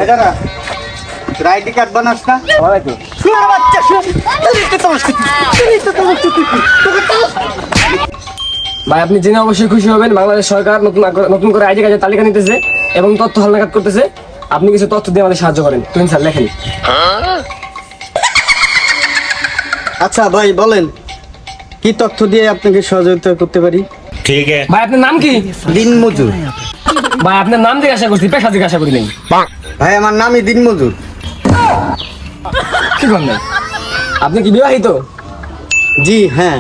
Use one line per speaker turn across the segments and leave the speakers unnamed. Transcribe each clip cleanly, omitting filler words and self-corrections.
এদারা ID card বানাস না?
বানাইতো।
শুয়ার বাচ্চা শুয়ার।
ভাই আপনি জেনে অবশ্যই খুশি হবেন, বাংলাদেশ সরকার নতুন করে আইডি কার্ডের তালিকা নিতেছে এবং তথ্য হালনাগাদ করতেছে। আপনি কিছু তথ্য দিয়ে আমাদের সাহায্য করেন। তুই স্যার লেখেন।
আচ্ছা ভাই বলেন, কি তথ্য দিয়ে আপনাকে সহযোগিতা করতে পারি?
ठीक है।
ভাই আপনার নাম কি?
দিনমজুর।
ভাই আপনার নাম জিজ্ঞাসা করছি, পেশা জিজ্ঞাসা করি নাই।
ভাই আমার নামই দিনমজুর।
কি করেন? আপনি কি বিবাহিত?
জি হ্যাঁ।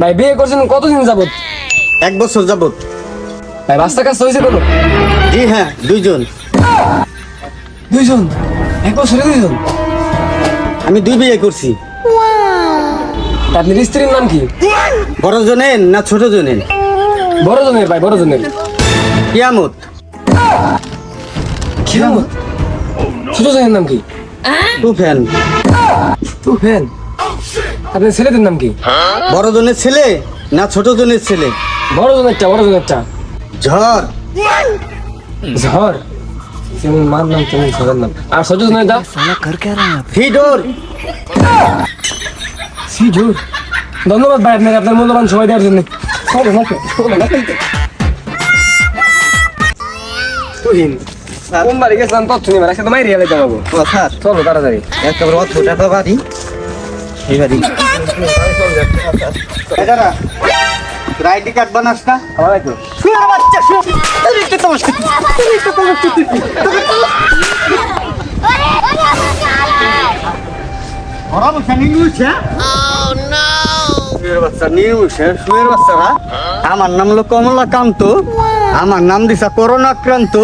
ভাই বিয়ে করছেন কতদিন যাবত?
1 বছর যাবত।
ভাই রাস্তা কাজ হয়েছে কোনো?
জি হ্যাঁ, 2 জন।
2 জন? 1 বছরে 2 জন?
আমি 2 বিয়ে করছি।
আপনার স্ত্রীর নাম কি?
বড় জনের না ছোট জনের?
বড় জনের ভাই, বড় জনের।
কিয়ামত।
কিয়ামত? ছোট জনের নাম কি?
তুফান।
তুফান। আপনার ছেলেদের নাম কি?
বড় জনের ছেলে না ছোট জনের ছেলে?
বড় জনেরটা, বড় জনেরটা।
ঝড়।
ঝড়। যেমন মার নাম তেমন ঝড়ের নাম। আর ছোট জনেরটা?
ফিডোর।
সিজুর। ধন্যবাদ ভাই আপনাকে আপনার মূল্যবান সময় দেওয়ার জন্য। তুহিন কোন বাড়ি গেছিলাম তথ্য নিবার, একসাথে মাইরি গেলে যাবো।
স্যার
চলো তাড়াতাড়ি।
একেবারে অতটা তো বাড়ি এই বাড়ি। এদারা আইডি কার্ড বানাস না?
বানাইতো।
শুয়ার বাচ্চা শুয়ার। ওরা বসে নিউছে। শুয়ের বাচ্চা নিউছে, শুয়ের বাচ্চারা। আমার নাম হলো কমলাকান্ত, আমার নাম দিছা করোনা আক্রান্ত।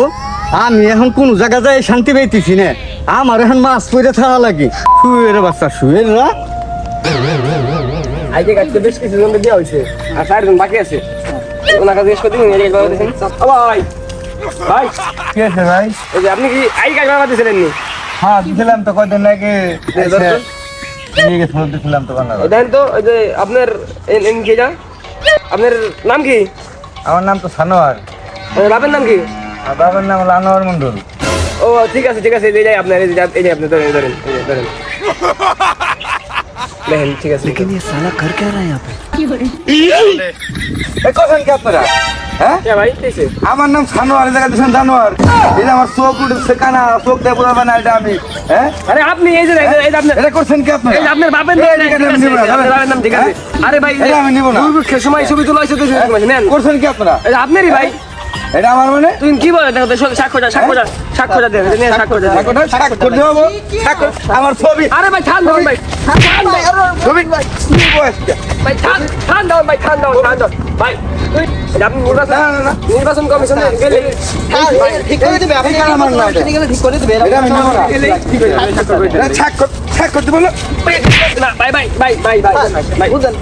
আমি এখন কোন জায়গা যাই শান্তি পাইতেছি না, আমার এখন মাছ পড়ে থাকা লাগে। শুয়ের বাচ্চা শুয়েররা।
আইডি কার্ড তো বেশ কিছু জনকে দেওয়া হয়েছে, আর 4 জন বাকি আছে। ওনার কাছে জিজ্ঞেস করে দিন, আইডি কার্ড বাবা দিয়েছেন। ভাই ভাই
কি আছে ভাই?
এই যে আপনি কি আইডি কার্ড বাবা দিয়েছিলেন নি?
হ্যাঁ দিছিলাম তো কয়দিন আগে, নিয়ে গেছে দিছিলাম তো বানাবো।
দেন তো ওই যে আপনার কি যা আপনার নাম কি?
আমার নাম তো সানোয়ার।
বাপের নাম কি?
আর বাবার নাম হলো আনোয়ার মন্ডল।
ও ঠিক আছে ঠিক আছে, এই যে আপনার এই যে আপনি ধরেন ধরেন এই যে ধরেন দেখেন, ঠিক আছে।
लेकिन ये साला कर क्या रहा है यहाँ पे?
এ কোথায় কি আপনারা? হ্যাঁ
কে ভাই কেছে?
আমার নাম সানোয়ার, এই জায়গা দিয়েছেন জানোয়ার। এই যে আমার চোখ উঠেছে কানা, চোখ দিয়ে পুরো বানা এটা আমি। হ্যাঁ
আরে আপনি এই যে এই যে আপনার
এটা করছেন কি আপনারা?
এই যে আপনার বাপের
এই যে আমি নিব না,
আপনার বাপের নাম ঠিক আছে। আরে ভাই
এটা আমি নিব না।
দুর্ভিক্ষের সময় ছবি তোলা হয়েছে তো নেন।
করছেন কি আপনারা?
এই যে আপনারই ভাই।
এটা আমার মানে
তুই কি বলে দেখো সাক্ষ্য দেন নেন সাক্ষ্য দেন।
স্বাক্ষর দেবো, স্বাক্ষর আমার ছবি।
আরে ভাই ঠান দাও ভাই,
ছবি কি বয়সটা?
ভাই ঠান দাও ভাই, ঠান দাও ভাই। তুই আপনি নির্বাচন কমিশনে গেলে
ঠিক করে দিবে, আপনি কেন আমার না এটা? ঠিক করে দিবে, এটা আমি নেব না। এটা স্বাক্ষর দেবো না।
না ভাই ভাই ভাই ভাই ভাই ভাই বুঝলেন?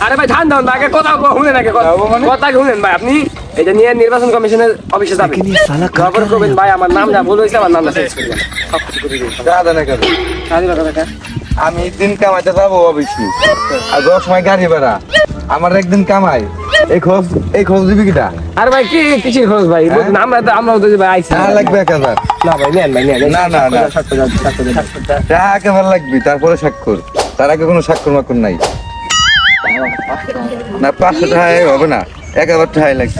আরে ভাই ধান দাও, আগে কথা শুনেন, আগে কথা শুনেন ভাই। আপনি এটা নিয়ে নির্বাচন কমিশনের অফিসে যাবেন,
लेकिन ये साला कर
খবর করবেন ভাই আমার নাম যা ভুল হয়েছে, আমার নামটা চেঞ্জ করে দেন।
দাদা না কেন? আমি দিন কামাইতে যাবো অবশ্যই, আর 10 সময় গাড়ি ভাড়া আমার একদিন কামাই। এই খোঁজ দিবি কিটা?
আরে ভাই কি কিসের খরচ ভাই? আমরা তো ভাই আইছি
টাকা লাগবে 1000।
না ভাই নেন ভাই নেন।
না টাকা একেবারে লাগবে, তারপরে স্বাক্ষর। তার আগে কোনো স্বাক্ষর মাক্ষর নাই। না 500 টাকা হবে না, 1000 টাকাই লাগবে।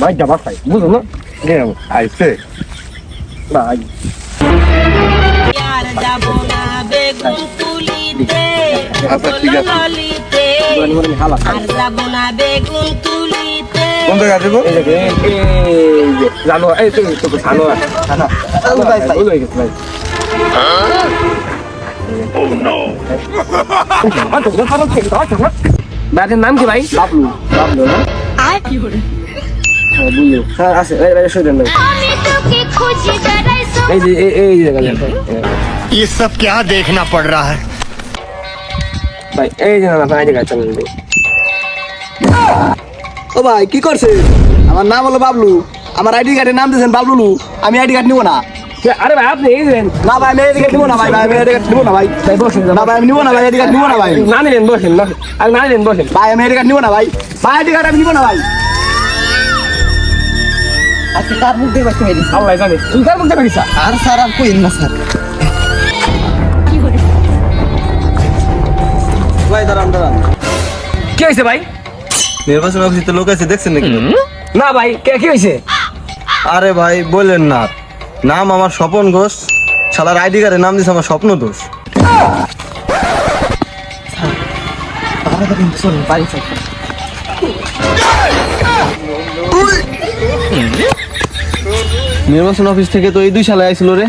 ভাই যাবার ভাই বুঝো না
আইছে
ভাই।
আর যাব না বেগুন তুলিতে,
আচ্ছা ঠিক আছে।
আর যাব না বেগুন তুলিতে।
কোন জায়গা দেবো?
জানো এই তুমি তো জানো ভুল হয়ে গেছে ভাই। ভাইয়ের নাম কি ভাই? বাবলু। বাবলু না? বুঝলো স্যার আছে এই যে এই জায়গা
ये सब क्या देखना पड़ रहा है?
ভাই এই যে না ভাই জায়গা চলেন ভাই।
ও ভাই কি করছে? আমার নাম হলো বাবলু, আমার আইডি কার্ডের নাম দিয়েছেন বাবলু। আমি আইডি কার্ড নিব না।
আরে ভাই আপনি এই দেন
না ভাই আমি আইডি কার্ড নিব না ভাই, আমি আইডি কার্ড নিব না ভাই।
ভাই বসেন
না ভাই আমি নিব না ভাই, আইডি কার্ড নিব না ভাই।
না নিলেন বসেন না, আর না নিলেন বসেন।
ভাই আমি আইডি কার্ড নিব না ভাই, ভাই আইডি কার্ড আমি নিব না ভাই।
আজকে কার মুখ দিয়ে বাঁচতে পারি
আল্লাহ জানে তুই কার মুখে করিস
আর স্যার আর কইন না স্যার ভাই দাঁড়ান
কি হয়েছে ভাই
নির্বাচন অফিসে লোক আছে দেখছেন নাকি
না ভাই কি হয়েছে
আরে ভাই বললেন না নাম আমার স্বপন ঘোষ শালার আইডি কার্ডের নাম দিছে আমার স্বপ্ন দোষ
বাড়ি স্যার
নির্বাচন অফিস থেকে তো এই 2 শালা আইছিল রে